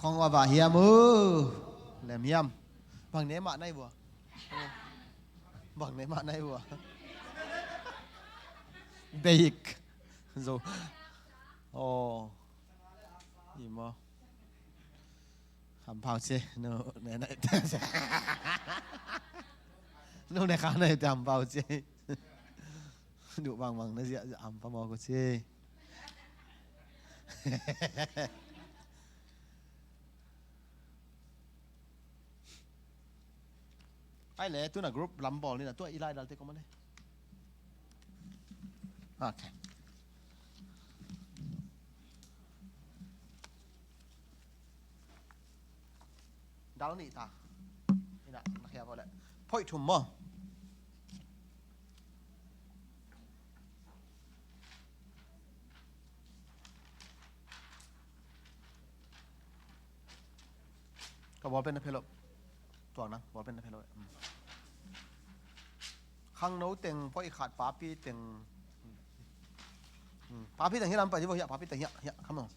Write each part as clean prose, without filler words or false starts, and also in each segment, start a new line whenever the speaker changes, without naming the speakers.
không qua bà hiểm làm hiểm bằng nế mạ này bùa bằng nế mạ này bùa basic rồi ồ gì mà hầm phao xe nó này này nó này khá này thì hầm phao xe đủ bằng nó dễ hầm phao mò của xe ai lẽ tôi là group làm ball nên là tôi Eli đặt tới có mấy này ok đào nị taนี่นะนักเรียนบอกเลยพ่อยทุ่มมั้งก็บอลเป็นนักเพลย์ตัวนั้นบอลเป็นนักเพลย์ข้างโน้ตเต็งพ่อยขาดป้าพี่เต็งป้าพี่เต็งที่ลำไปที่บ่อยป้าพี่เต็งเหี้ยคำนึง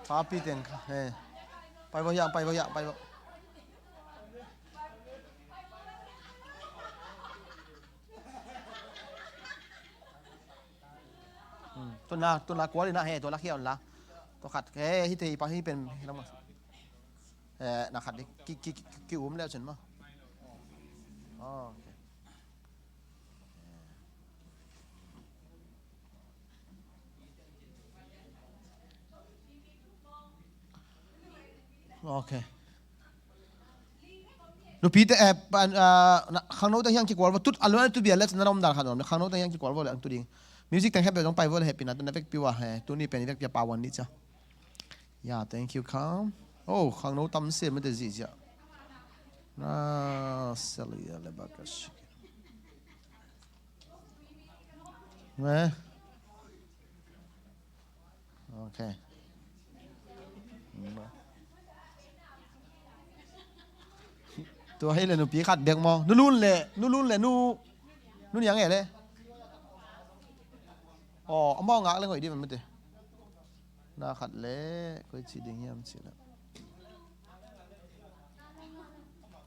ป้าพี่เต็งไปบ่อยไปบ่ตัวน่ากลัวเลยนะตัวละเขี้ยวละตัวขัดที่ตีป้าที่เป็นแล้วมั้งนักขัดดิกี่อุ้มแล้วฉันมั้งอ๋อโอเคลูกพี่แต่ข้างโน้ตแต่ยังกี่กว่าตุ๊ดอันนั้นตุ๊ดเบียร์เล็กนั่นเราไม่ได้ขนาดนั้นข้างโน้ตแต่ยังกี่กว่าเลยตุ๊ดดิมิวสิกแต่งให้ไปต้องไปว่าเลยปีนั้นตัวนี้เป็นปีว่าตัวนี้เป็นเรื่องจะป่าวันนี้จ้ะอย่า thank you ครับโอ้ข้างโน้ตตั้มเสียไม่ได้จีจ้ะน่าเสียเลยอะไรบ้างก็สิไหมโอเคตัวให้เลยหนูปีขัดเบียงมองนู่นเลยนู่นยังไงเลยอ๋อมองงะเลยหน่อยดิมันไม่ได้น่าขัดเละก็ชีดิ้งยามชีละ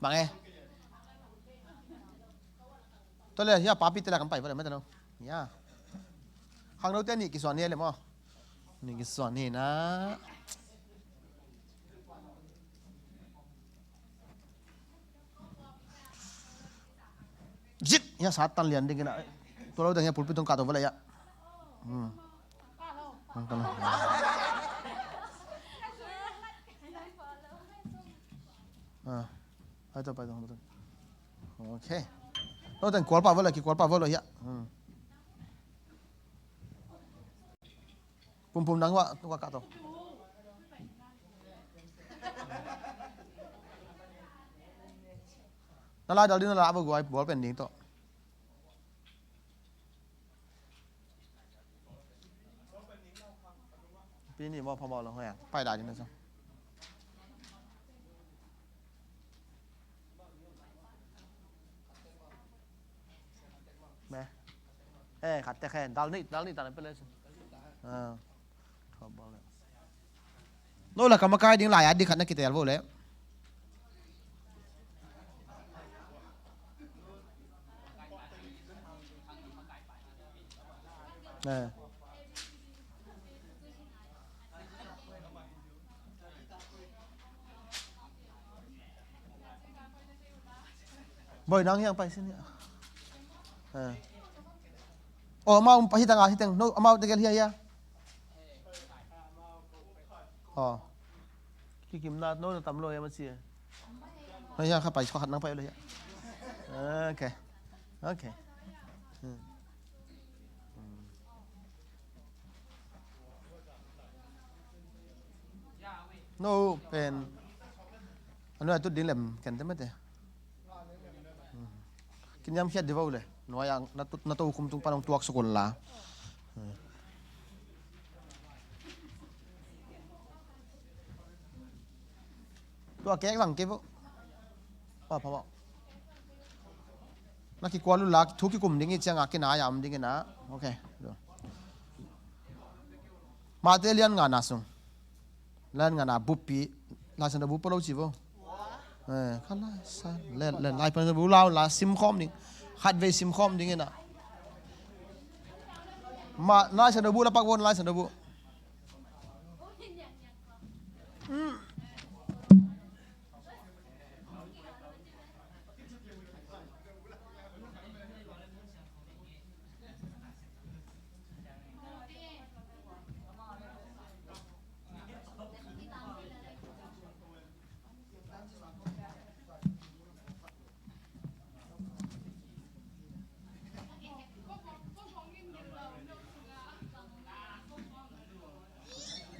บางไงตัวเลยย่าป้าปิดตะกันไปเพราะอะไรไม่ได้เนาะย่าข้างโน้นเต้นนี่กี่ส่วนนี่เลยมั้งนี่กี่ส่วนนี่นะจิตย่าสัตว์ตันเลียนดิ้งกันนะตัวเราแต่เนี่ยปุ่นปิดตรงกาตัวอะไรย่าตอนนั้นไปต่อไปตรงนั้นโอเคเราแต่งกอล์ฟป่าวอะไรกี่กอล์ฟป่าวอะไรย่าปุ่มดังว่าตัวกาตัวนั่นแหละเดี๋ยวนี้นั่นแหละบอกว่าบอลเป็นดิ้งตัวปีนี้ว่าพอมอลงให้ไปได้ยังไงจ๊ะแม่ขัดแต่แค่ดาวนี่ตอนนั้นไปเลยสิพอมอลเลยโน่นแหละกรรมการดิ้งหลายอันดิ้งขัดนักกีฬาโว้เลยบ่อยน้องยังไปสิเนี่ยโอ้มาไปที่ต่างที่ต่างโน้มาเด็กเฮียอ๋อที่กิมนาโน้ตำรวจมาเสียเฮียเข้าไปเขาขัดนั่งไปเลยโอเคโน้เป็นอันนี้ตุ๊ดดิ้งแหลมกันได้ไหมเต้กินยำเขียดดีว่าเลยหน่วยอย่างนัตคุมตุงปานองตัวสกุลละตัวแก๊กหลังเก็บว่าพอนักกีฬาลุลักทุกกลุ่มดิ้งเจียงอากินายามดิ้งนะโอเค มาเตลียนงานนาสงเล่นงานนาบุปผีลาสันบุปโลจิโวข้าไล่สันเล่นไล่พันธุ์บุลาวลาซิมคอมนี่ขัดเวซิมคอมดิ้งนะมาไล่สันบุลาปักวนไล่สันบุ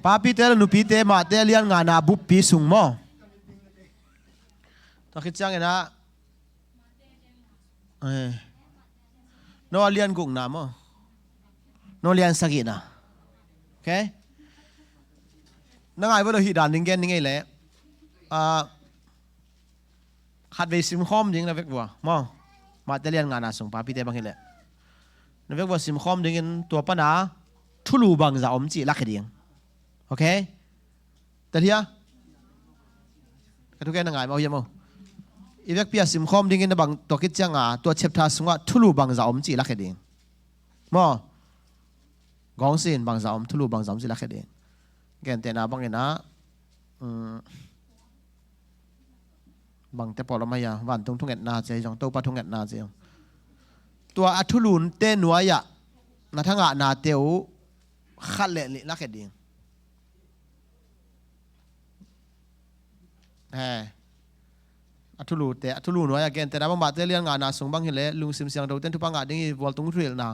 papi tel nu pi te ma te lian nga na bu pi sung mo ta khit chang ena no lian gung na mo no lian sagi na okay na ngai bo hi dan ning gen ning ei le khat ve sim khom ding na vek bua mo ma te lian nga na sung papi te bang hi le na vek bua sim khom ding in tua pa na thulu bang za om chi la khedingโอเคแต่ที่อะก็ทุกแกนั่งไงมาเอาอย่างมั้งอีเวกเปียสิมคอมดิ้งกันนะบางตัวคิดจังอ่ะตัวเชฟทาสงว่าทุลุบางสาวมจีลักเขดิงมั้งกองสินบางสาวทุลุบางสาวมจีลักเขดิงแกนเตน่าบางเงินนะบางแต่พอเราไม่ยาวันตรงทุ่งเงินนาเจียงตัวปลาทุ่งเงินนาเจียงตัวอัทุลุนเต้นหน่วยอ่ะนาทั้งอ่ะนาเตียวขัดเละลักเขดิงอัทุลูแต่อัทุลูน้อยแกนแต่เราบางบาทเรียนงานนาสงบางเห็นเลยลุงซิมเสียงเราเต้นทุกปังอาดิ้งวอลตุงทริลนะ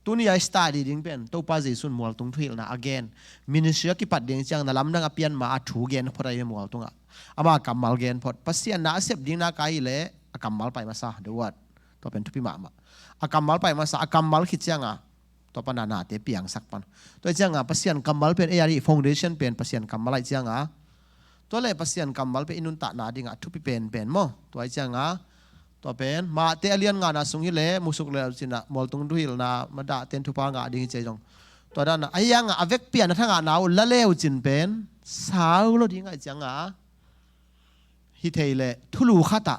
ตัวนี้ไอ้สตาร์ดิ้งเป็นตัวป้าเจสุนวอลตุงทริลนะ again มินิเชียกิปัดดิ้งจังนั่นลำดังอภิยันมาอัถูเกนพอได้ยังวอลตุงอ่ะอามากัมมัลเกนพอปัสยานาเสพดิ้งนาไกเลยกัมมัลไปมาซะเดี๋ยววัดตัวเป็นทุพิมากัมมัลไปมาซะกัมมัลคิดจังอ่ะตัวปนานาเตปียงสักปันตัวจังอ่ะปัสยานกัมมัลเป็นเอรีฟาวเดชั่นเป็นปัสยานกัมมัลไอจังอ่ะตัวเล่ปัสยันกำมัลไปอินุนตะนาดิ่งอ่ะทุบเป็นมั้งตัวไอ้เจ้างะตัวเป็นมาเตอเลียนงานาสุงฮิเล่มุสุกเล่สินะมอลตุงดุฮิลนามาด่าเต้นทุพางะดิ่งเจจงตัวด้านน่ะไอ้ยังอ่ะเวกเปียนทั้งอ่ะนาวละเล่วจินเป็นสาวโลดิ่งไอ้เจ้างะฮิเทเล่ทุลูขัดอ่ะ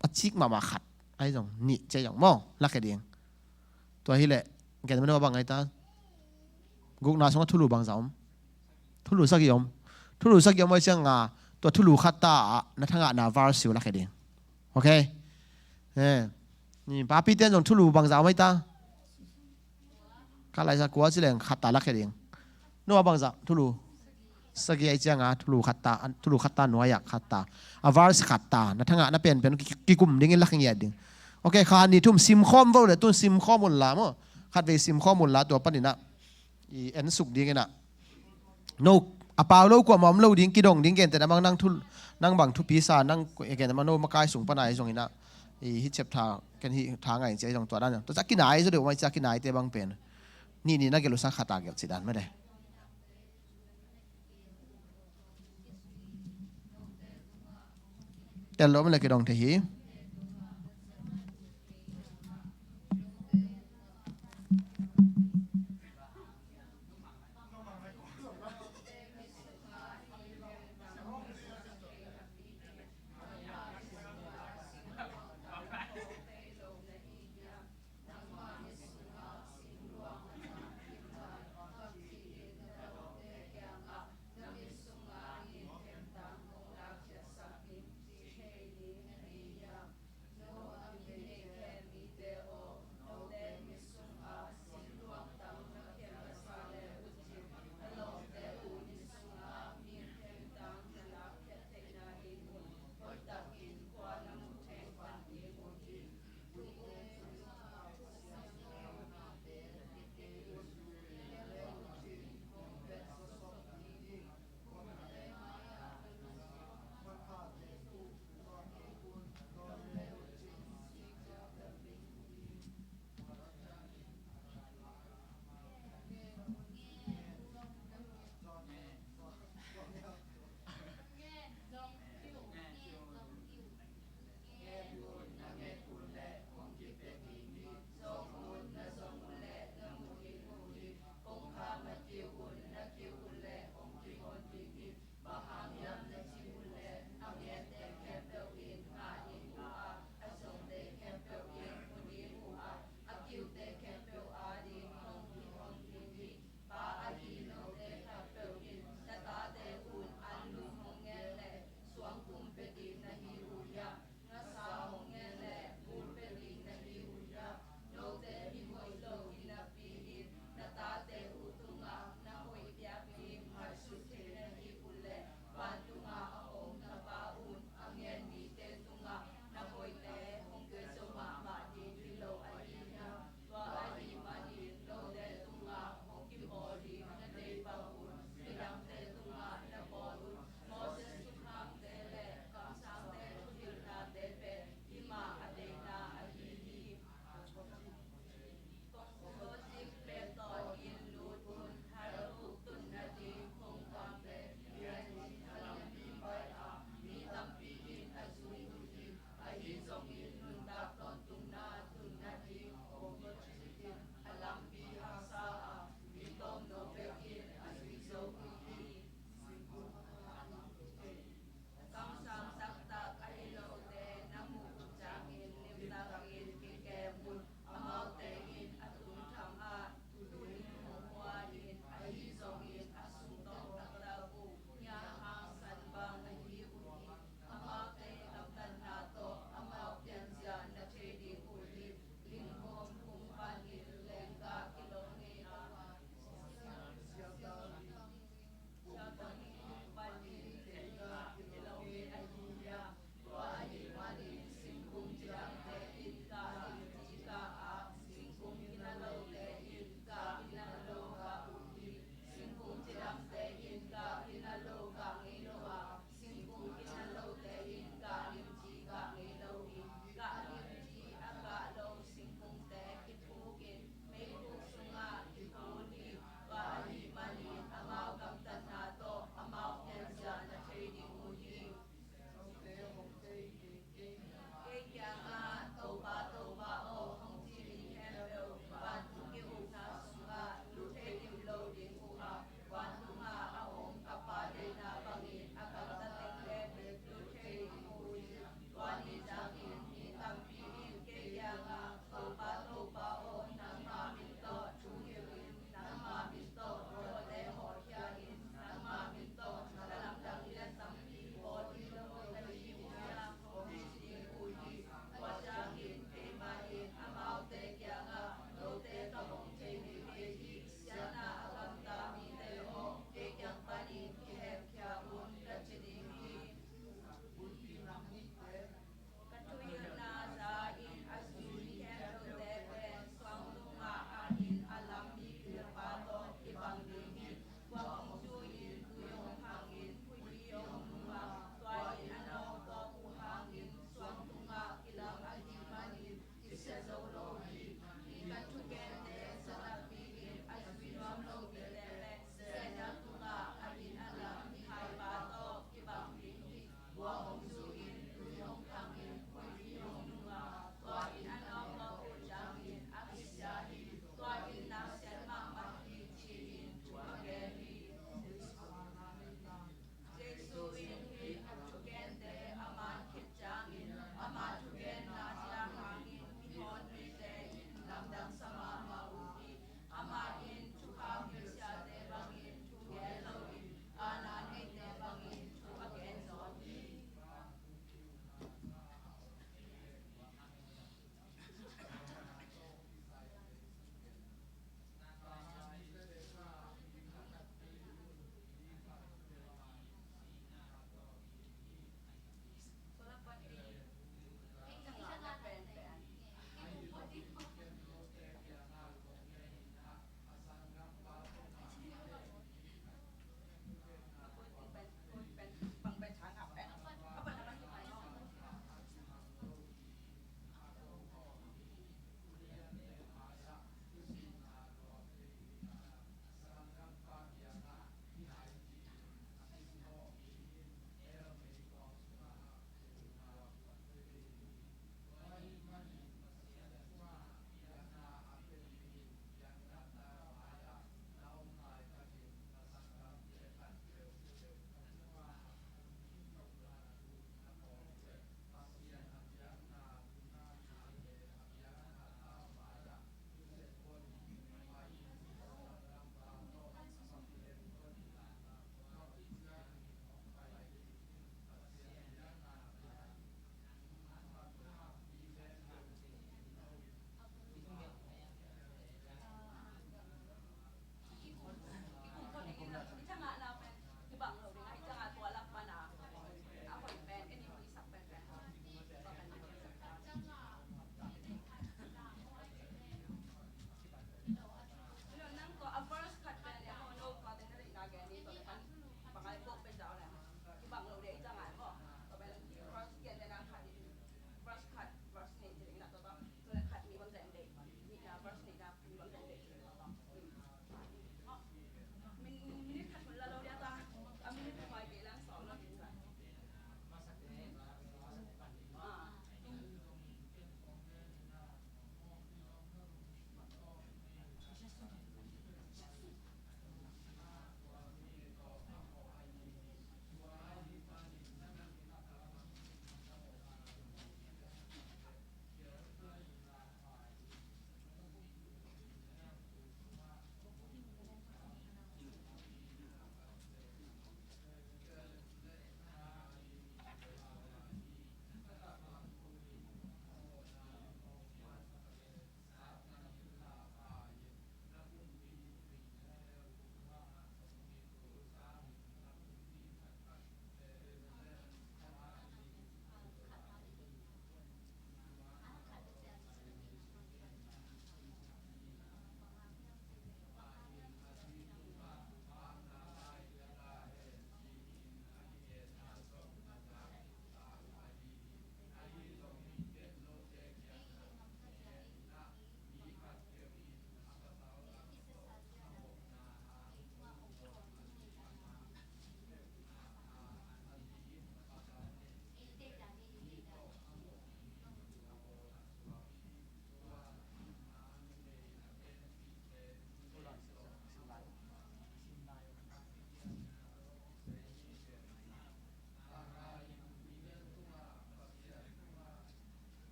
ปัจจิกมาขัดไอ้จงนี่เจจงมั้งลักแค่ดิ่งตัวฮิเล่แกจะไม่รู้ว่าบางไงตากุกนาสงทุลูบางสาวทุลูสักยมทุลุสักยามไม่เชื่องาตัวทุลุขัดตาณทั้งอ่ะนาวาร์สิวลักแค่เดียงโอเคนี่ป้าพี่เต้นจงทุลุบางสาวไม่ตาข้าไรสักกัวสิเลงขัดตาลักแค่เดียงนัวบางสาวทุลุสักยามเชื่องาทุลุขัดตาหน่วยอยากขัดตาอาวาร์สขัดตาณทั้งอ่ะนั่นเป็นกี่กลุ่มดิ้งลักแค่เดียงโอเคข้านี่ทุ่มซิมคอมว่าเลยตุ้นซิมข้อมูลละมั้งขัดไปซิมข้อมูลละตัวปนินะอีเอ็นสุกดิ้งนะโนอาเปล่าเรากว่ามอมเราดิ้งกิดงดิ้งเกนแต่นั่งนั่งทุนั่งบังทุปีศาจนั่งเกนแต่มาโนมากายสูงปนายตรงนี้นะอีฮิตเจ็บทางกันฮิทางไงเจ๊ตรงตัวด้านนั้นตัวจักกินไหนจะเดี๋ยวไม่จักกินไหนเตะบังเป็นนี่นักเกลุสักขาตาเกลสิดันไม่ได้แต่เราไม่เลยกิดงเทีย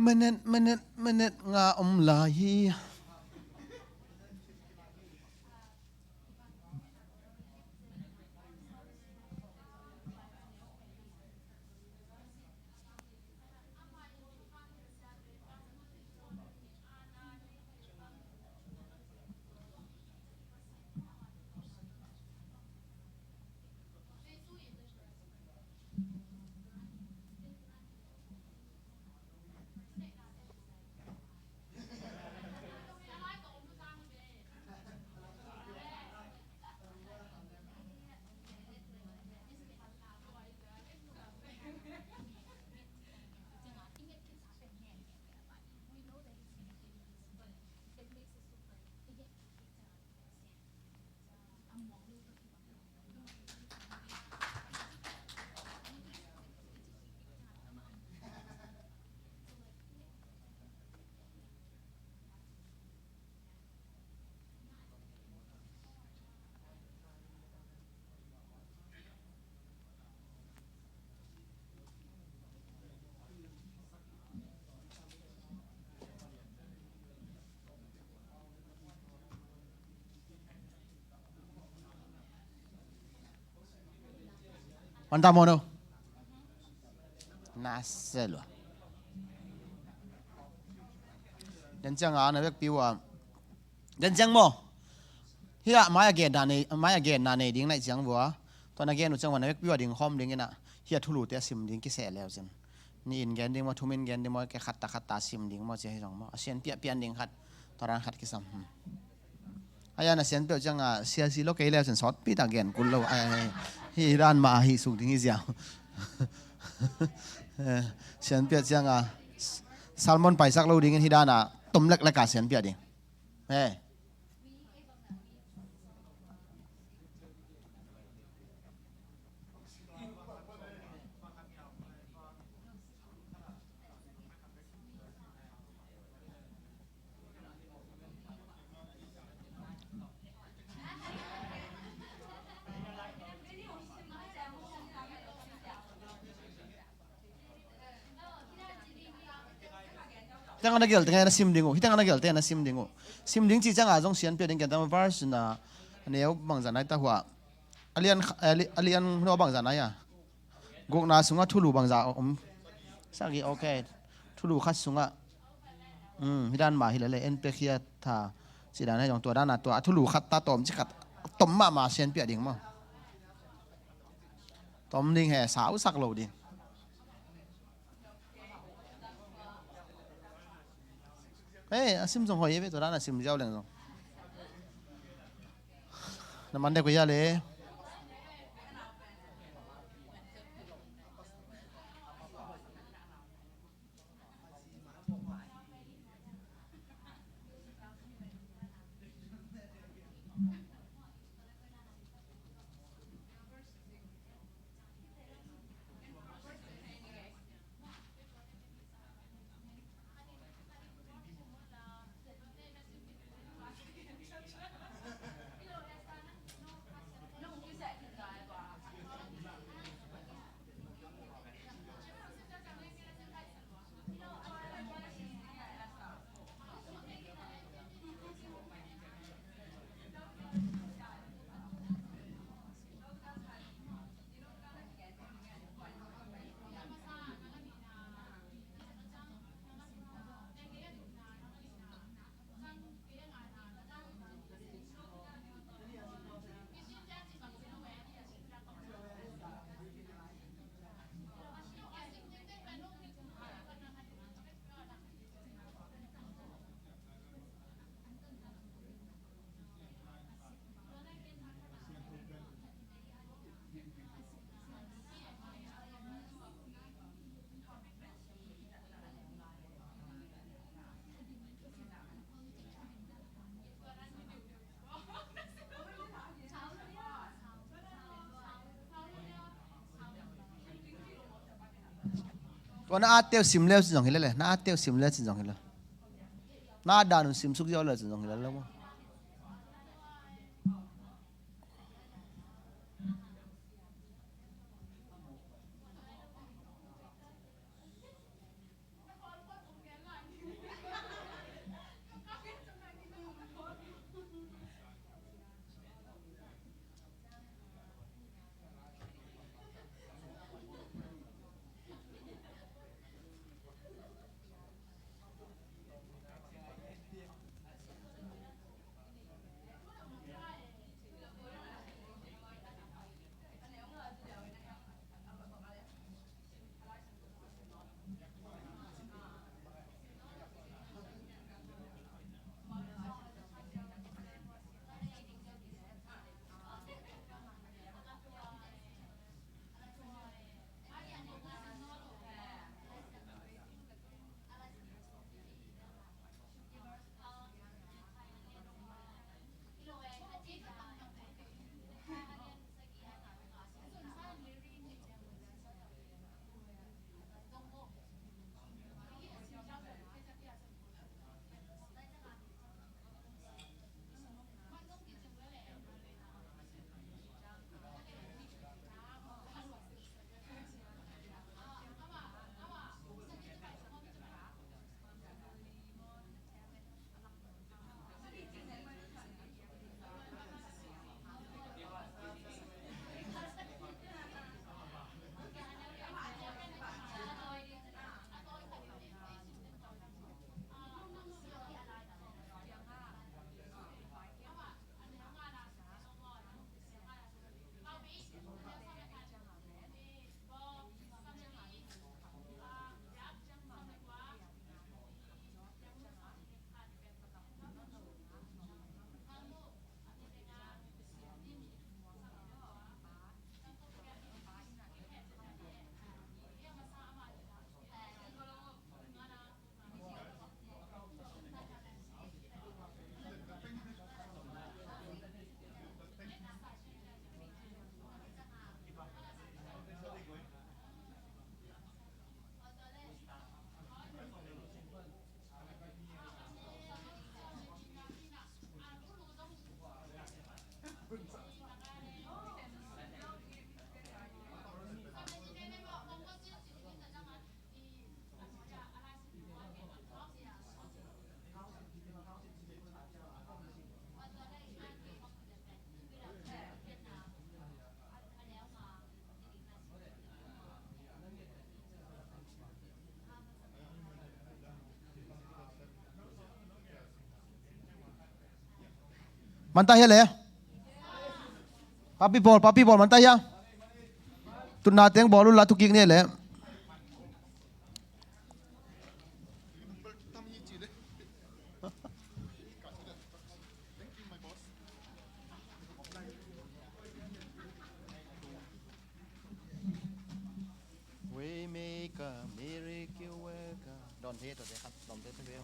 Minute nga lahi Manta mono naselo dan chang a na vek piwa dan chang mo hiya maya ge na ne ding nai chang bua to na ge nu chang wan vek piwa ding hom ding ina hiya thulu te sim ding ki se leo chen ni in gen ding mo thumin gen ding mo ke khatta sim ding mo che jong mo asian pian ding khat toran khat ki sam aya na sen pe chang a sia si lo ke leo chen sot pi ta gen kul lo ai hi ran ma hi su ding izia sen pe chang a salmon pai sak lo ding hi dana tom lek la ka sen pe ding tang ana gel tang ana sim dingo hitang ana gel te ana sim dingo sim ding chi chang a jong sian pe ding kan tam verse na neo bang zanai ta hua alian no bang zanai ya gok na sunga thulu bang za sagi okay thulu khat sunga hidan ma hilale en pe khia tha si dan jong to dana to thulu khat ta tom chi khat tom ma sian pe ding ma tom ding he sao sak lo ding asim jong hoi ve to dana sim jaw leng jong na man de ko ya le to na atel sim leo jong hilale na atel sim leo jong hilale na dan sim suk jaw le jong hilale mo มันตายเลยpapi ball man tayo tu nating ball la tu king ne le we make a miracle worker don't hate ตัวเด็กครับต้องเต้นเร็ว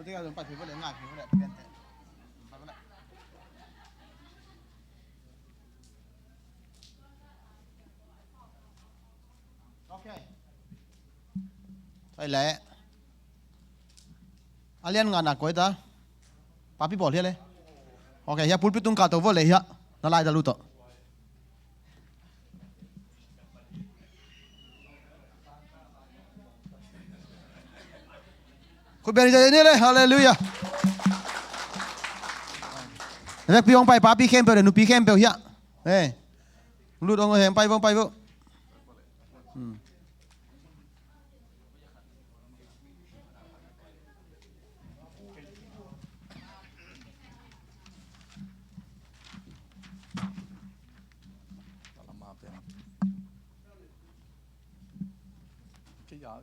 ที่เราไปผิวเลยง่ายผิวเลยเปลี่ยนแต่ไปเลยโอเคใช่แล้วอาเลียนงานหนักกว่าตาป้าพี่บอกเลยโอเคเฮียพูดไปตรงกาตัวเลยเฮียนั่นไล่ตาลุตคุณเบนจะนี่เลยฮาเลลูยาเด็กพี่องไปป้าพี่เข้มไปเลยหนูพี่เข้มไปเฮียเฮ้ลูดองเห็นไปบ้างไปบ้าง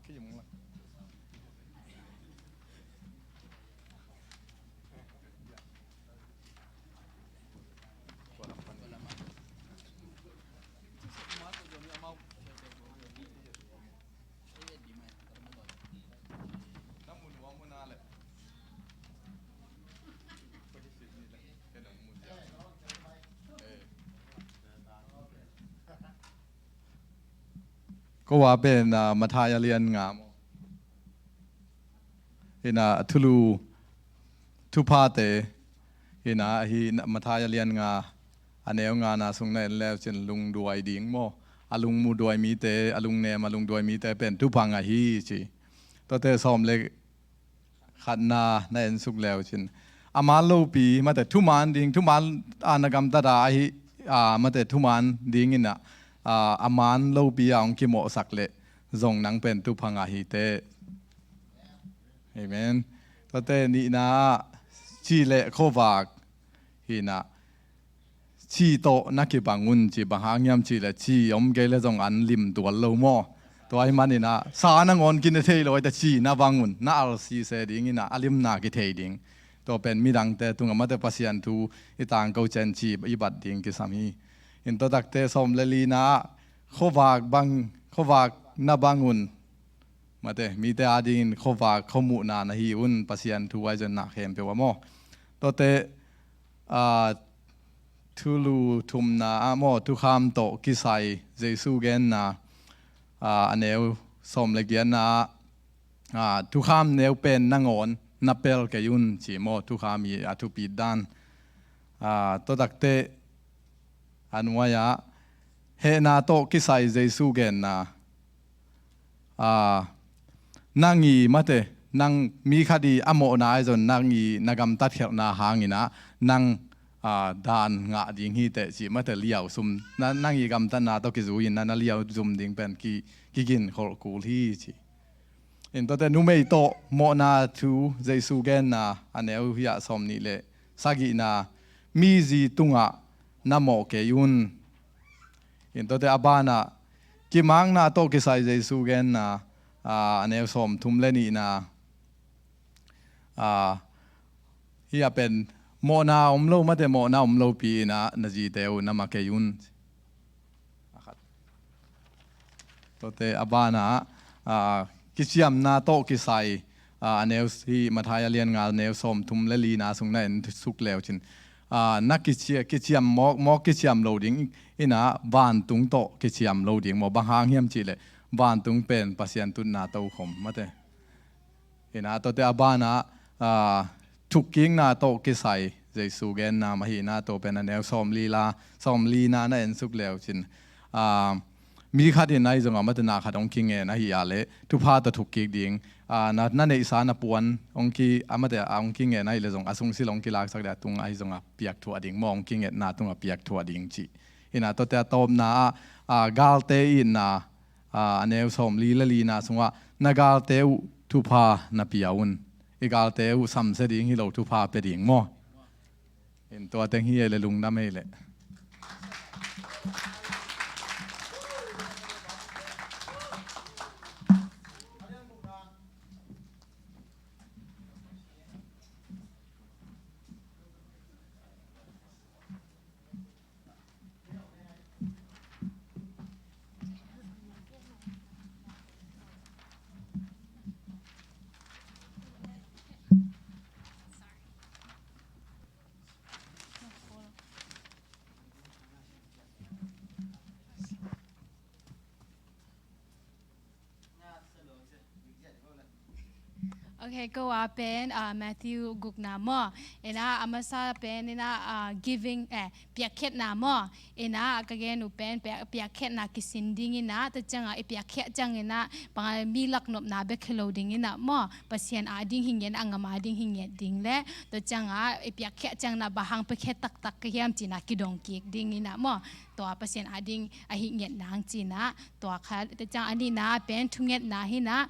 ขี้มึงละก็ว่าเป็นมัธยเรียนงามเห็นทุลูทุพาเตเห็นฮีมัธยเรียนงาอันเอวงานาสงในแล้วเช่นลุงดวยดิ่งโมอลุงมูดวยมีเตอลุงเนมาลุงดวยมีเตเป็นทุพังฮีจีตัวเตซ้อมเล็กขัดนาในอันสุกแล้วเช่นอามาโลปีมาแต่ทุมันดิ่งทุมันอานกรรมตาดาฮีมาแต่ทุมันดิ่งน่ะอามันโลปีอ่างกิโมสักเละทรงนังเป็นทุพังฮีเตเอเมนตัวเตนี่นะชีเละโควากฮีนะชีโตนักกีบังุนจีบังหางยามชีเละชีอมเกลจงอันลิมตัวโลโมตัวไอ้มันนี่นะสานังอนกินเทยเลยแต่ชีนาบังุนน่าอัลซีเสดิงนะอลิมนากิเทยดิงตัวเป็นมิดังเตตุงมาเตปัสยันทูอิตางเกาเจนชีอิบัดดิงกิสามีอินตัวตักเตสมเลลีนะโควากนาบังุนมาเตมีแต่อาดินโควากขมุนานะฮีอุนปัสยันทูไว้จนนักเห็นเปว่าโมตัวเตทุลูทุมนาโมทุขามโตกิไซเจสูเกนนาอันเนวสมเลกียนาทุขามเนวเป็นนางอนนับเปลเกยุนจีโมทุขามีอทุปีดานตัวตักเตอันวายะเฮนาโตกิไซเจสูเกนนานางอีมาเตนางมีคดีอโมนาไอจนนางอีนากำตัดเขนาหางินะนางดานงาดิ่งฮีเตจิมาเตเลี้ยวซุมนางอีกำตันนาโตกิจูอินนั่นเลี้ยวซุมดิ่งเป็นกิกินขอกูลีจิเห็นตัวแต่นุ่มไม่โตโมนาทูเจสูเกนนาอันเอวฮิยาสมนี่เลสักินามีจีตุงะนาโมเกยุนเห็นตัวแต่อบานากิมังนาโตกิไซเจสูเกนนาอันเอวสมทุมเลนีนาฮิยาเป็นโมนาอมโลมาแต่โมนาอมโลปีนะนจีเตวนามาเกยุนตัวเตอบานากิจยมนาโตกิไซอันเอวที่มาทายเลียนงานเนวสมทุมเลลีนาสุงในสุกแล้วจินนักกิจยมมอกิจยมโลดิ้งอินะบานตุงโตกิจยมโลดิ้งมอบางหางเฮียมจีเลยบานตุงเป็นปัสยันตุนนาโตขมมาแต่ ina to te abana thuking na to kisai jesu gen na mahi na to pen na som li na na en suk leo chin mi khat in nai zonga mat na khat ong king e na hi ya le tu pha ta thuk ki ding na nei sa na puan ong ki amate ong king e nai le zong asung silong ki lak sak da tung ai zonga piak thu ading mong king e na tunga piak thu ading chi ina to te tom na gal te in na aneu som li la li na sunga na gal te tu pha na piaun i gal te sam se ding hi lo tu pha pe ding mo in to teng hi le lung na me le
Okay, go up and Matthew Gugnamo. Ina amasa pen ina giving piaket namo. Ina again upen piaket na kisinding ina tajanga piaket jang ina pangal milak nop na bekeloding ina mo pasien ading hingen angama ading hingen ding le tajanga piaket jang na bahang peket tak kiam cina kidong kik ding ina mo. Toa pasien ading ahingen nang cina toa khat tajang ani na pen tunget na hina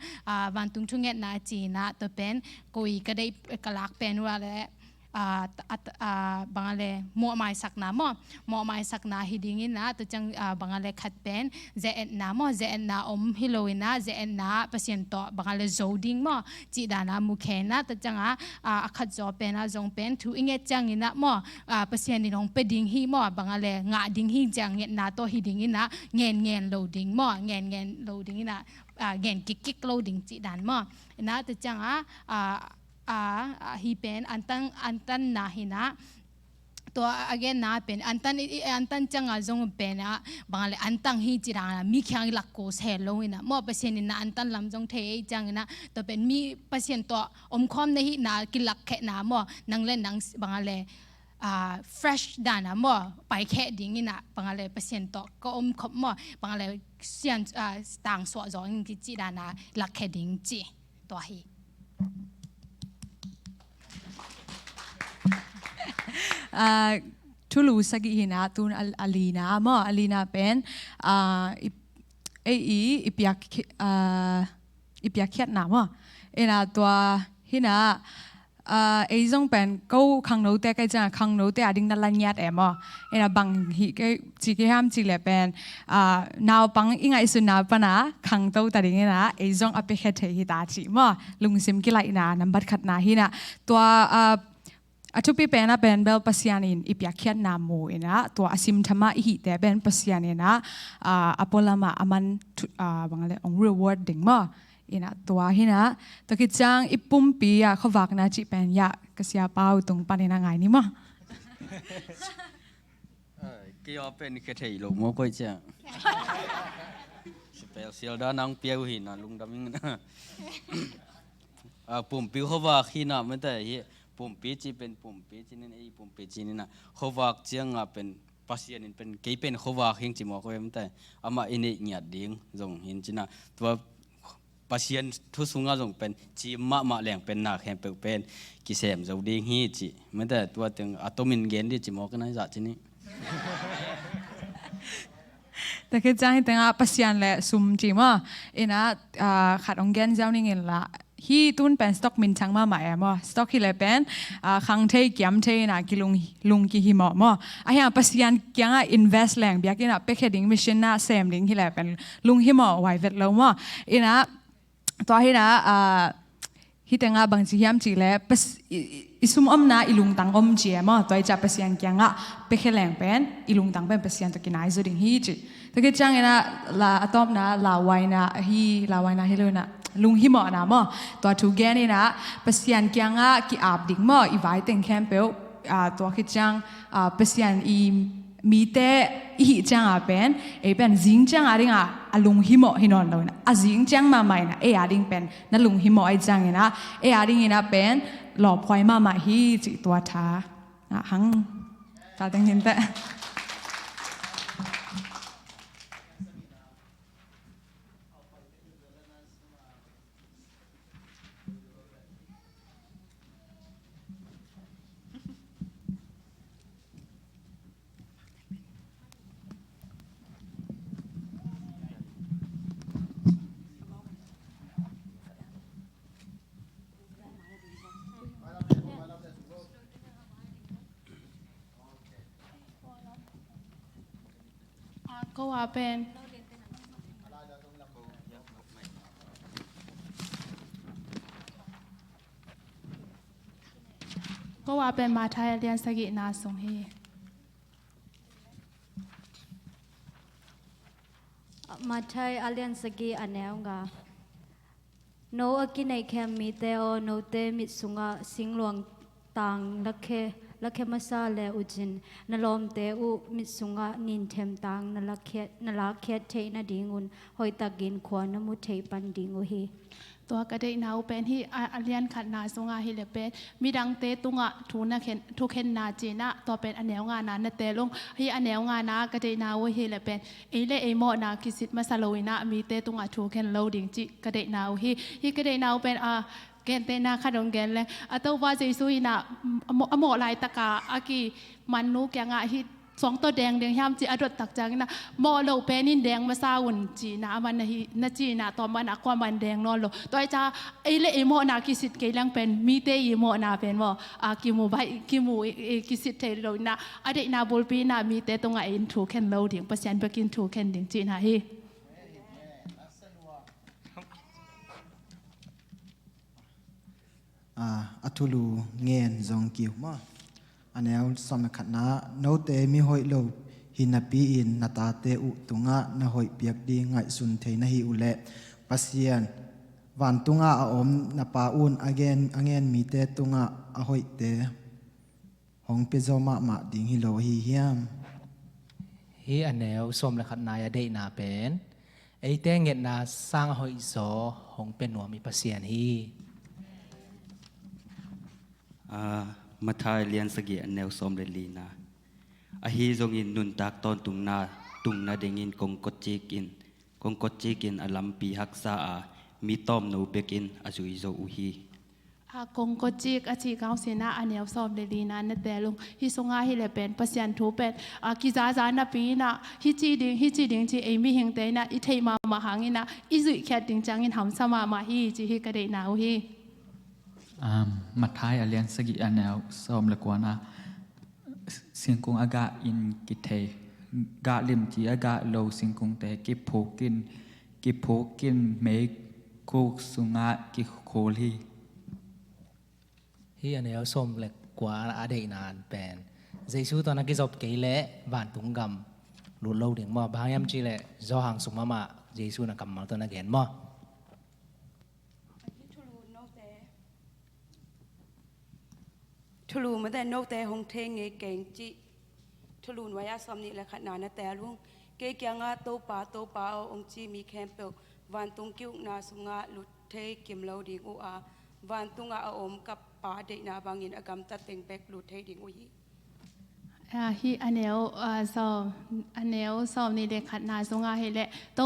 vantung tunget na cina to pen koi kadai kalak pen wala bangale mo mai sakna mo mai sakna hidingin na to chang bangale khat pen ze na hiloina ze na pasien to bangale zoding mo chi dana mukhena to changa akhat zo pen a zong pen thu inge changina mo pasien ni rong peding hi mo bangale nga ding hi chang na to hidingin na ngen loading mo ngen loading na ngen kik loading chi dan mo na to changa hi pen antan na hina to again na pen antan changa zong pen bangale antang hi chirang mi khyang lakko se loina mo pasien na antan lam jong the chang na to pen mi pasien to khom na hi na kilak khe na mo nanglen nang bangale fresh dana mo pai khe ding ina bangale pasien to ko khom mo bangale sian tang so zong ki chi dana lak khe ding chi to hi
tulu sagi hina tun alina pen ipiak na mo ina tua hina zong pen ko khang no te kai cha khang no te ading na lanyat mo ina bang hi ke chi ke ham chi le pen naw pang ingai su na pana khang to ta ding ina zong apekhe the hi ta chi mo lungsim ki lai na number khat na hina tua atupi pena ben bel pasianin ipiakhiat namu ina to asim thama hi te ben pasianina apolama aman bangale ong rewarding mo ina to hina to kichang ipumpi ya khowak na chi pen ya kasya pau tung panina ngai ni mo
ki open ke thei lo mo ko cha special da nang piau hin na lung daming na pumpi khowak hina mata hi pum pi chi pen pum pi chi nin ei pum pi chi nin na khowak chiang pen pasien in pen ke pen khowak hing chi mo ko em ta ama ini nya ding jong hin china to pasien thu sunga jong pen chi ma leng pen na khem pe pen ki sem zo ding hi chi ma ta to teng atomin gen di chi mo ka na za chi ni
ta ke chang tenga pasian le sum chi mo ina khat ong gen jawning in la hi tun pen stock min chang ma mo stock hi le pen khang thei kiam thei na kilung ki hi mo a ya pasian kyanga invest leng bia kina packaging machine na sem ding hi le pen lung hi mo wai vet lo mo ina to hi na hi tenga bang chi hiam chi le isum na ilung tang chi mo toy cha pasian kyanga pakheleng pen ilung tang pen pasian to kinai zo ding hi chi to ke chang ina la atop na la wai na hi lo na lung hi mo na mo to thu gen ni na pasian kyanga ki ap ding mo I vai teng campel to khi chang pasian I mi te hi chang a pen jing chang a ringa อลุงหิโมหินอนเลยนะอาจิงจังมาใหม่นะเออาดิงเป็นนั่นลุงหิโมไอจังนะเออาดิงนะเป็นหล่อพลอยมาใหม่ฮีจิตัวท้าหังตาแดงเห็นแต่
ก็ว่าเป็นมาไทยเรียนสกินาสงเฮ
มาใช้อาเลียนสกีอันแนวงาโนอากินในแคมมีเตโอโนเตมิสุงาสิงหลวงต่างละเคมาซาเลอุจินนลอมเตอุมิสุงานินเทมต่างนละเคเทนดิงุนหอยตะกินขวานมุเทปันดิงอุฮี
ตัวกระเดนาวเป็นที่อาเลียนขัดนาสงาฮิเลเป็นมีดังเตตุงะทูนักเห็นทุกเห็นนาจีนะตัวเป็นอันแนวงานนั้นเตลงที่อันแนวงานนะกระเดนาวฮิเลเป็นเอเลเอโมนาคิสิตมาซาโลวินะมีเตตุงะทุกเห็นโลดิ่งจิกระเดนาวฮีกระเดนาวเป็นเกณฑ์เตนาขดงเกณฑ์เลยตัวว่าจะซุยนะอโมลายตะกาอากีมันนุกยังไงฮิสองตัวแดงห้ามจีอดตักจังนะมอโลเปนินแดงมาซาวุ่นจีนะมันนะจีนะตอนมันอความมันแดงนอนโลตัวไอ้จ้าไอ้เล่ไอ้โมนากิสิตเกลังเป็นมีเตยโมนาเป็นว่ากิมูใบกิมูกิสิตเทโลนะอดีตนาบุลปีนะมีเตตรงไอ้ถูกแค่โลดิ่งเปอร์เซ็นต์ไปกินถูกแค่ดิ่งจีนะฮี
อัตุลูเงียนจงกิวมาอันนี้สมัยขัดนะโนเตมีหอยโลหินาปีอินนาตาเตอุตุงะนาหอยเปียกดีไงสุนเทนหิอุเลปัสยานวันตุงะอาอมนาปาอุนอเงนมีเตตุงะอาหอยเตหงเปโซมาดิงฮิโลฮิเฮียม
ฮีอันแนวสมและขัดนายเดนาเป็นไอเตงเงตนาสร้างหอยโซหงเป็นหนัวมีปัสยานฮี
มาทายเรียนสกีอันแนวสมเรลีนาอาฮีจงอินนุนตากตอนตุงนาเดงินกงกดจีกินอลัมปีฮักษามีต้อมนูเบกินอาจุยโซอุฮี
กงกจิกอาชีก้าวเสนาอันแนวสอบเดลีนาเนเตลุงฮิสงาฮิเลเป็นปัสยันทูเป็นกิจาจานาปีนะฮิจีดิงจีเอมีหิงเตนะอิเทมาหังอินะอิจุแค่ดิงจังอินหำสมาฮีจีฮิกระเดนาวฮี
มาท้ายอาเลียนสกิอันแนวซ้อมละกว่านะเสียงกงอากาอินกิเทกะลิมจีอากาโลเสียงกงแต่กิโพกินเมกโคกสุงะกิโคลี
ฮีอันแนวสมและกว่าอาเดนานเป็นเจสูตอนนั้นกิจบเกลบ้านตุงกำรู้เล่าถึงว่าบางยามจีเล่จอหังสุมาเจสูนักกำมาตอนนั้นเห็นมั้
ทุลูมาแต่โนแต่หงเทงเก่งจิทุลูนวายาสมนิและขนาดแต่ลุงเกยงาโตปาองจีมีแคมเปลวันตุงกิ้วนาสุงาลุเทกิมเลาดิงอุอาวันตุงาอมกับปาเดนาบางอินอกรรมตัดเต็งเปกลุเทดิงอุย
ฮีอันแนวสอบนี่เด็กขัดนาสงาเฮเลโต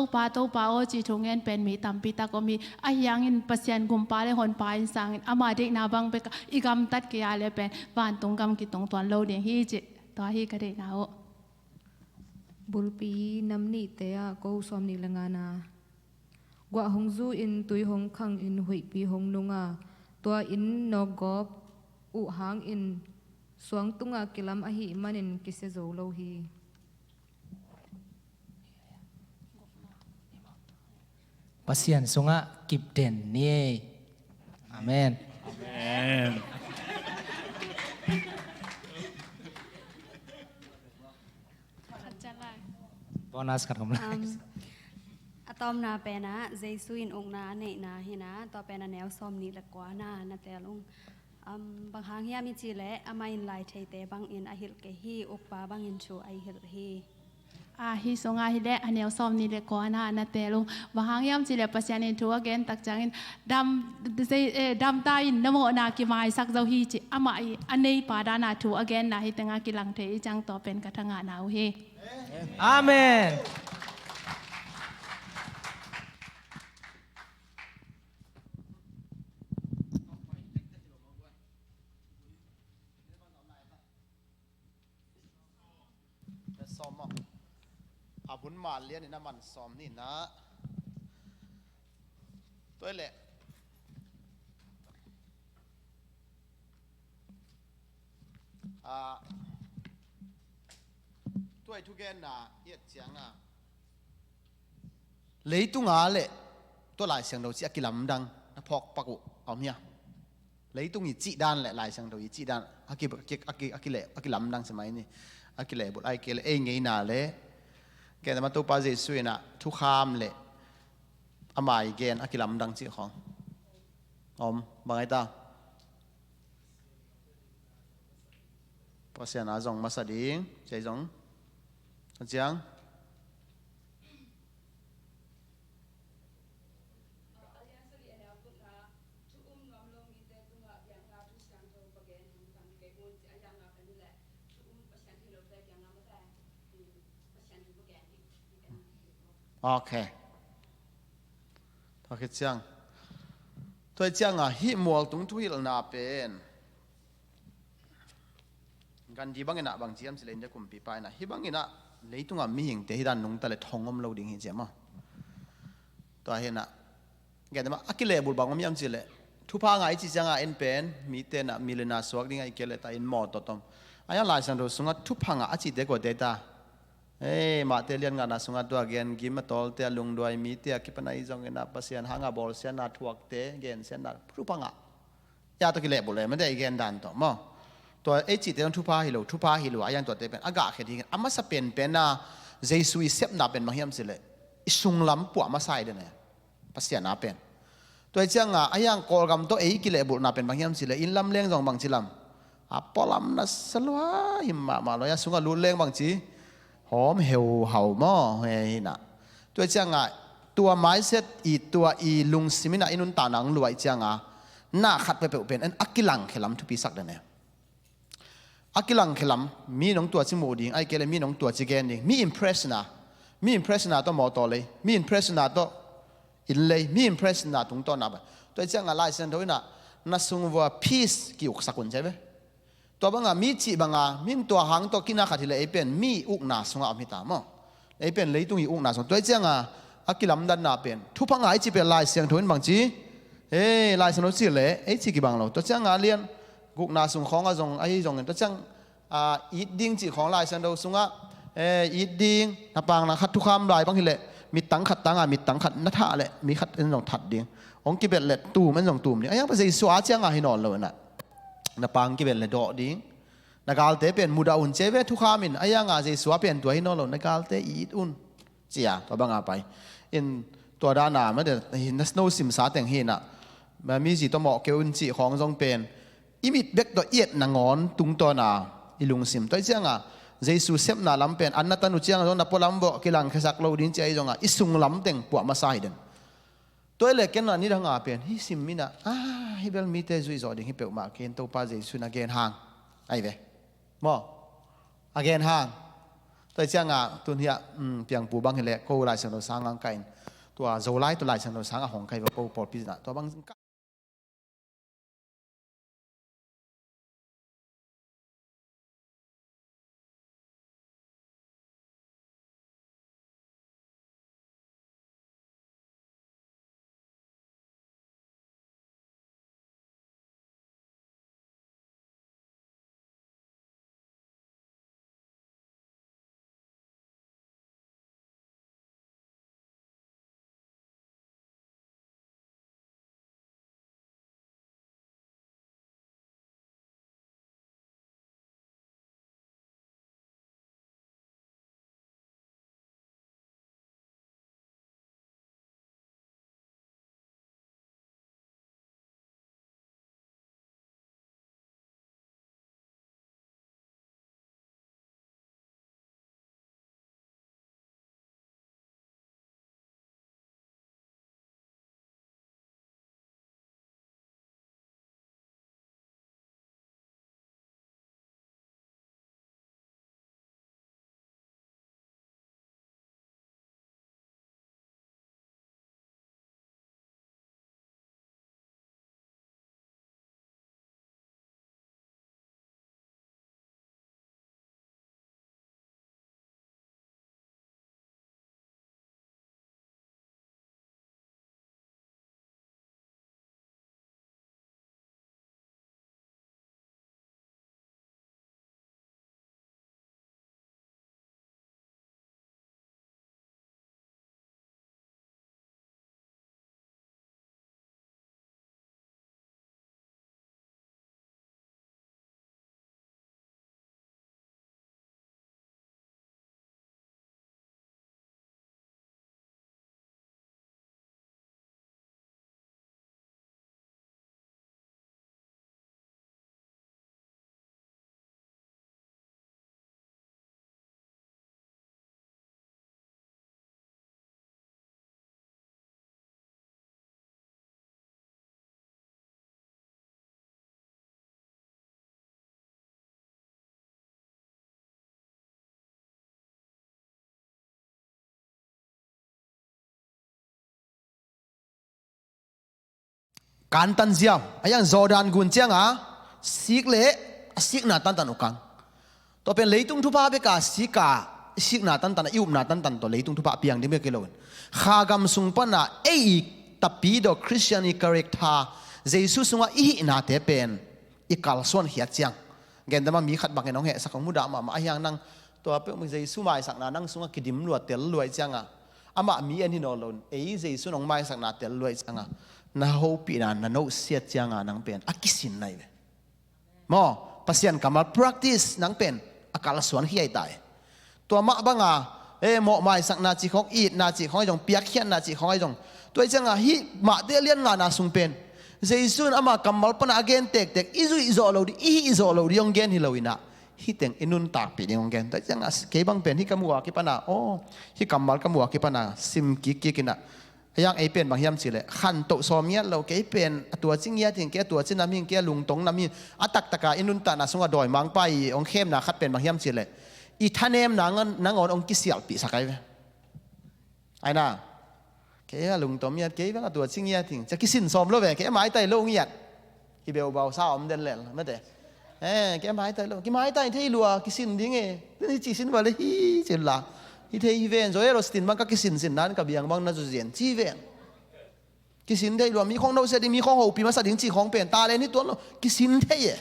ปาโอจีทงเงินเป็นมีตัมปีตาก็มีอายังอินปัสยันกุมปาเลหอนปาอินสังอามาเด็กนาบังเปกอีกำตัดเกียร์เลยเป็นบ้านตรงกำกิตรงตอนโลเดียงฮีจิตัวฮีก็ได้นาโอ
บุลปีน้ำนี่เตะก็สอมนี่ละงานา กว่าหงจูอินตุยหงขังอินหุยปีหงนุงาตัวอินนกอบอุหางอินสวงตุงากิลามอหิมันอินกิเซโซโลฮี
ปัสยันสงะกิบเด่นนี่อาเมนบอนัสกันครับ
อะตอมนาเปนะเจสุอินองนาเนนาเฮนะต่อเปนะแนวซอมนี่ละกว่านานะแต่ลุงบางครั้งเฮียมีจีและอามาอินไลเทเตบางอินอาฮิลเกฮีอกปาบางอินชูไอฮิลฮี
hi songa hi le anel som ni le ko na na te lu wa hang yam chi le pasian in thu again tak chang in dam ta in namo na ki mai sak zo hi chi ama I anei pa da na thu again na hi tanga ki lang the chang to pen ka thanga na u he
Amen.
som abun mal lia ni na man som ni naตัวเละตัวทุกแกนน่ะเอียดเสียงเลยตุงาเละตัวหลายเสียงเราจีกิลำดังนะพอกปักอุเอาเมียเลยตุงอีจีด้านแหละหลายเสียงเราอีจีด้านอากิเละอากิลำดังสมัยนี้อากิเละบุตรไอเกลเองไงน่ะเละแกแต่มาตัวปาเจสุยน่ะทุกขามเละอามายเกนอากิลำดังจีของบางไอ้ตาภาษาหน้าจงมาสดิ้งใจจงเจียงโอเคถ้าคิดเจียงตัวเจียงฮิมัวตุงทุยลนาเป็นกันที่บางเงินบางเจียมสิเลนจะคุมปีไปนะฮิบางเงินเลยตุงมีหิงแต่ฮิดันนุ่งแต่เลยทองอมเราดิ่งเจียมตัวเห็นแกแต่มาอักเล่บุบางมีอันสิเลทุพางไอจีจังเอ็นเป็นมีเตนะมีเลนาสวกดิ่งไอเกลแต่อินหมอตตอมอันยังหลายสันรู้สุงทุพางอาจิเด็กกว่าเดต้ามาเตลียนงานสุงตัวเกนกิมตอลเตลุงด้วยมีเตกิปนัยจงเงินปัสยันหางบอลเสียนาทวกเตเกนเสียนาทุพางยาตัวกิเลบุเลยไม่ได้เกนดันต่อมั้งตัวจิตเตนทุพาฮิโลอายังตัวเตเป็นอากาศแค่ที่อามาสเปนเป็นนะเจสุยเซปนาเป็นมาเฮียมสิเลยสุงลำปัวมาใส่เดเนี่ยปัสยันนาเป็นตัวเจ้างอายังกอลกำตัวกิเลบุนาเป็นมาเฮียมสิเลยอินลำเลี้ยงจงบางจิลำปอลำนัสสลวาหิมมาเลยสุงลุเลี้ยงบางจีหอมเหี่ยวเห่าหม้อเฮ้ยนะตัวเจ้างตัวไม้เซตตัวลุงซิมินาอินุนตานังรวยเจ้างหน้าขัดไปเป็นอันอักกิลังเขลัมทุปีสักเดเนี่ยอักกิลังเขลัมมีน้องตัวจิมูดิงไอเกลมีน้องตัวจิเกนดิงมีอิมเพรสนาตัวหมอต่อเลยมีอิมเพรสนาตัวอินเลยมีอิมเพรสนาตรงตัวนับตัวเจ้างไลเซนตัวน่ะนัสุงว่าพีซกี่อุกสักุนใช่ไหมตัวบางมีจีบางมีตัวหางตัวกินอาขัดที่เลยเป็นมีอุกนาสงอามิตามเป็นเลยตรงอีอุกนาสงตัวเจ้างอักกิลัมดันนาเป็นทุกพังไอจีเป็นลายเสียงทวนบางจีลายสนุกสิเลยจีกี่บางเราตัวเจ้างเลียนกุกนาสงของจงไอจงตัวเจ้างอีดิ้งจีของลายเสียงเราสงอีดิ้งนับปางนะขัดทุกคำลายบางทีเลยมีตังขัดตังมีตังขัดนัทะเลยมีขัดเป็นจงถัดดิ้งองกิเบลเล็ดตูมันจงตูมเนี่ยยังเป็นสวาเจ้างให้นอนเลยนะนับปางกิเบลเล็ดดอดิ้งนักการเตะเป็นมุดาอุ่นเจเวทุกขามินไอ้ยังอาจจะสวาเป็นตัวให้นอนเลยนักการเตะอีดอุ่นเจียตัวบางอาไปอินตัวด้านหน้ามันเดี๋ยวเห็นนัสโนซิมสาแต่งเห็นมันมีสิตัวหมอกเกอุ่นจีของจงเป็นอิมิดเบกตัวเอียดนางอนตุงตัวหน้าอิลุงซิมตัวเจียงเจสุเซฟนาลำเป็นอันนั้นตันุเจียงจงนับพลัมบ่กิลังขจักเราดิ้งเจียจงอิสุงลำเต็งปวดมาใส่เด่นตัวเล็กกันนี่ดังอาเป็นฮิซิมมินะฮิเบลมีเตจุยจอดิ้งฮิเปิลมาเกนตัวป้าเจสุนักเกนห่างไอเวมอเกนห่างตัวเจียงตัวเนี้ยเพียงปูบังเห็นแหละกูไล่เสียงเราสร้างร่างกายตัวโจไลตัวไล่เสียงเราสร้างของใครว่ากูปลดพิจารณาตัวบาง การตันเจียวไอ้ยังจอร์แดนกุนเจียงสิกเละสิกนาตันตันอุกังตัวเป็นเลยตุงทุพาเบกาสิกาสิกนาตันตันอิวนาตันตันตัวเลยตุงทุพาเปียงดิเมกิโลนข้ากำสุงปนะตับปีดคริสเตียนีคาเรกท่าเจสุสุงว่าอีนาเตเป็นอีกาลส่วนเหียดเจียงเงินแต่มามีขัดบังเงินน้องเหสักของมุดามาไอ้ยังนั่งตัวเป็นมึงเจสุมาสักนานั่งสุงกิดิมลวดเตลลวยเจียงอามามีอันนี้นอลนเจสุน้องไม่สักนาเตลลวยเจียงนาโฮปีนาโนเสียเจียงนังเป็นอากิสินไงเว้มอปัสยันกำลัง practice นังเป็นอากาศสวนเฮียตายตัวมะบังหมอไม่สักนาจีของอีดนาจีของไอ้จงเปียกเขียนนาจีของไอ้จงตัวเจียงฮิมาเดเลียนงานนาสุงเป็นเจสุนอามากำลังปนอาเกนเต็กอิโซโลดีอิโซโลดียองเกนฮิโลวินะฮิเต็งอินุนตากปียองเกนแต่เจียงเก็บังเป็นฮิกำมัวกิปนาโอ้ฮิกำมัลกำมัวกิปนาซิมกินะยังไอเป็นบางยามสิเลยขันโตซอมเนี้ยเราเก็เป็นตัวจริงเนี้ยถึงแก่ตัวจริงน้ำมิงแก่ลุงตงน้ำมิงอัตักตะกาอินุนตานาสงะดอยมังไปองเข้มนาคัดเป็นบางยามสิเลยอีท่านเนมนางอนองกิเสียลปีสักไงไอ้น่ะแก่ลุงตงเนี้ยแก่ว่าตัวจริงเนี้ยถึงจะกิสินซอมแล้วแหวแก่ไม้ไตโลงเนี้ยกิเบลเบาซ้อมเดินเล่นไม่แต่แก่ไม้ไตโลกิไม้ไตที่รัวกิสินดิ้งนี่จีสินว่าเลยฮีเจล่าที่เทอีเวนโซเอโรสตินมันก็กิสินสินนั้นกับยังบางน่าจะเสียนจีเวนกิสินได้รวมมีของเราเสด็จมีของหูปีมาสัตว์ถึงจีของเปลี่ยนตาเลยนี่ตัวเรากิสินเทย์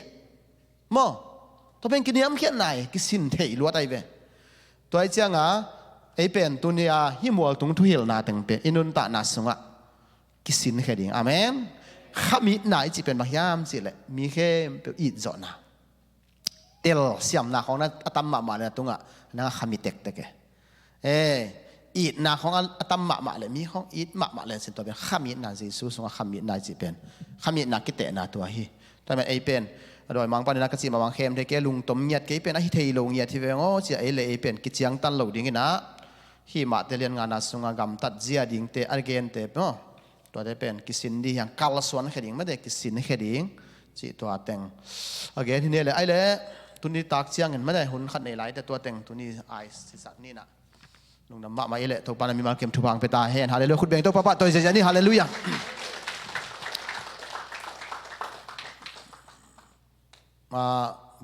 มั้งตัวเป็นกินยำเขียนไหนกิสินเทย์ล้วนไอเวนตัวไอ้เจ้าไอเป็นตัวเนี้ยหิมัวตรงทุยลนาตึงเป็นอินุนตานาสงะกิสินแค่ดิ่งอาเมนข้ามีไหนจีเป็นบางยามสิเลยมีแค่เป็นอิดจอนะเตลเสียมนาของนั้นตั้มมาเลยตรงนั่งข้ามีเต็กเต็กอีดนาของอัตมะเลยมีของอีดมะเลยสิตัวเป็นข้ามีนาเจสุสงข้ามีนาจีเป็นข้ามีนากิเตนาตัวฮีแต่เป็นไอเป็นโดยมังปานักจีมาบางเข้มเทเกลุงต้มเงียดเกเป็นไอเทยลงเงียดที่เวงโอ้เจ้าไอเลยเป็นกิจยังตันเหล่าดิ่งนะฮีมาเตเลียนงานนาสงกำตัดเจียดิ่งเตอร์เกนเตเนาะตัวได้เป็นกิสินดีอย่างกัลสวนแค่ดิ่งไม่ได้กิสินแค่ดิ่งจีตัวแต่งอร์เกนที่นี่เลยไอเลยตัวนี้ตากเจียงเห็นไม่ได้หุ่นขัดในไหลแต่ตัวแต่งตัวนี้ไอสิสัตนี่นะลุงน้ำมาเละทุกปานามีมาเก็บทุพังไปตาเห็นฮาเลลูยาคุณเบงตัวป้าตัวเจนี่ฮาเลลูยา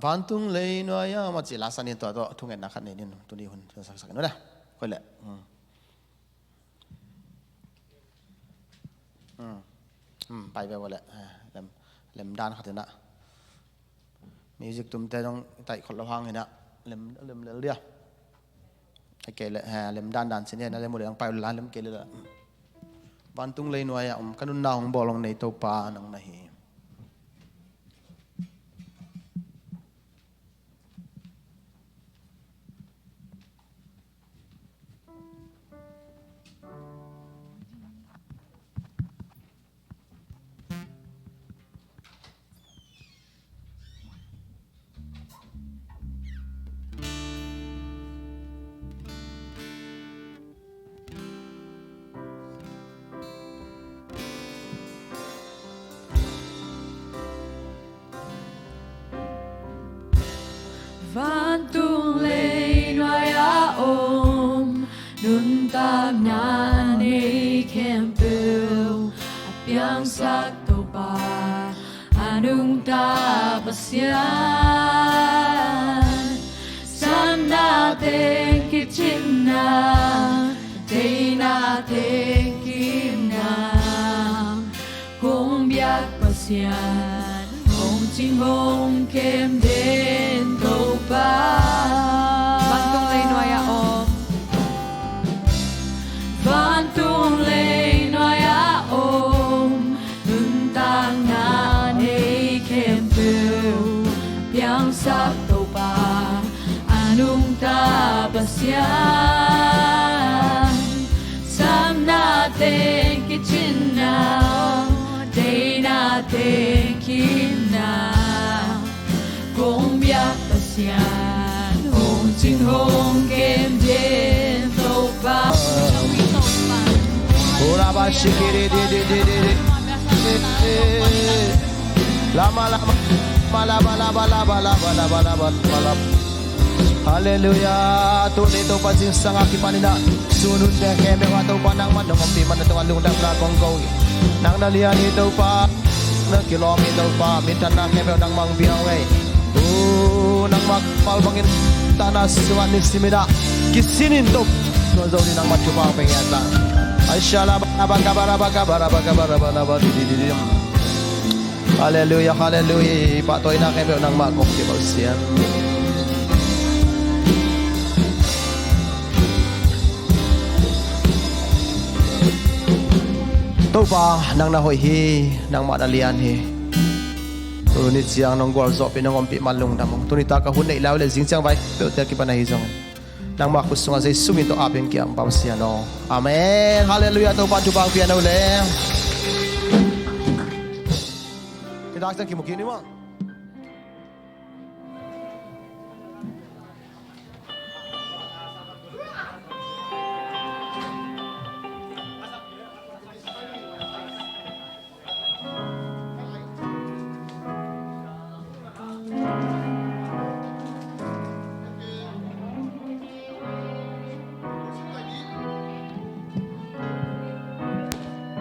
วันตุงเลยน้อยมาจีลาสันนี่ตัวทุ่งเงินนักขันนี่ตัวนี้หุ่นสักกันนู้นนะค่อยแหละไปไปแหละเล่มด้านขัดนะมิวสิกตุ้มแต่ต้องไต่คนละพังเห็นนะเล่มเรียไอ้เกลือเล่มด้านสิเนี่ยนั่นเล่มหมดเลยต้องไปร้านเล่มเกลือวันตุงเลยหน่วยกันนุ่นนาของบอลลงในตัวปลาหนังนาฮี
Van tung lei noi a nun tam na nei kem pu apiang sak to pa anung ta pasyan san na te kitchen na te na te kim na kung biak pasyan hong ching hong kem den to Van tung lei noi a Van tung lei noi a nun tang na nei kem pu piang sak to pa anung ta pasyan sam na te kitchen na day na te kim na kung biak pasyan hong ching hong kem den to pa
Ora ba shikiri de lama Hallelujah tu ni to pasing sanga kipanina sunun de keme wa to panang man dong pi man to alung dam na kong ko nang nalian ito pa na kilometer pa mintan na kebe nang mang biang wei tu nang mak pal bangin tanah suan ni simida kisinin top no zo ni nang mat chupa pengen ta asyala baka haleluya haleluya pak toy na kebe nang mak kok ke bausian tau pa nang na hoi hi nang ma dalian hi tu ni chiang nong gol zo pe nong om pi malung damong tu ni ta ka hun nei law le jing chang vai pe te ki pa na hi zong nang ma ku sunga zai sumin to apen ki am pam sia no amen haleluya tau pa tu bang piano le ti dak sa ki mo ki ni ma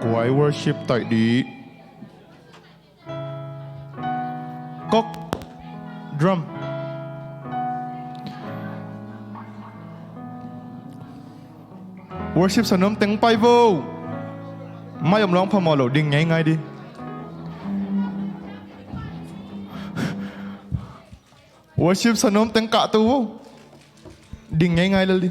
Quái worship tại đi cốc drum worship sản nôm tiếng bay vô mai ông long phàm mò lộ đình ngay ngay đi worship sản nôm tiếng cả tu vô đình ngay ngay lên đi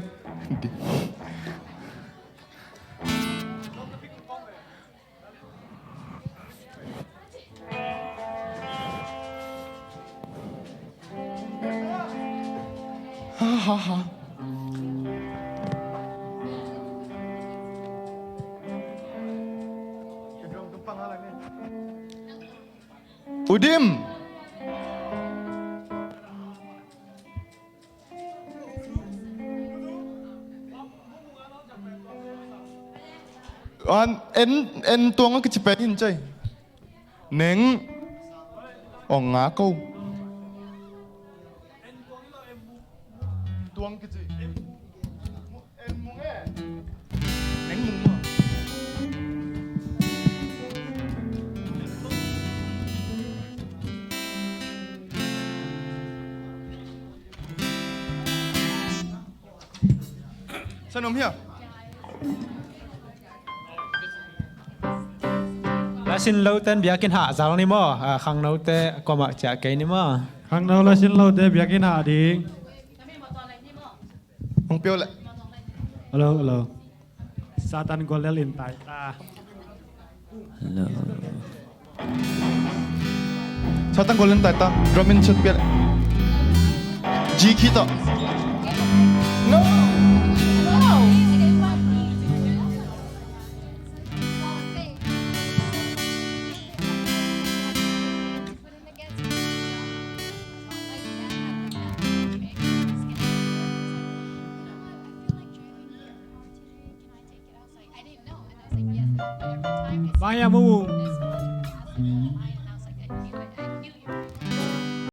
Udim en tuang cái chụp hình chơi neng ong ngã câu tuang cái gì em muốn nghe neng muốn mà sao nôm here
là xin lâu tên bia kiến hạ giáo ni mò khang nấu tê qua mặt chả cây ni mò
khang nấu là xin lâu tê bia kiến hạ đi
không biết lại
hello hello Satan golel in tai ta
hello
Satan golel tai ta drum in chut biết G key to no
Baya mu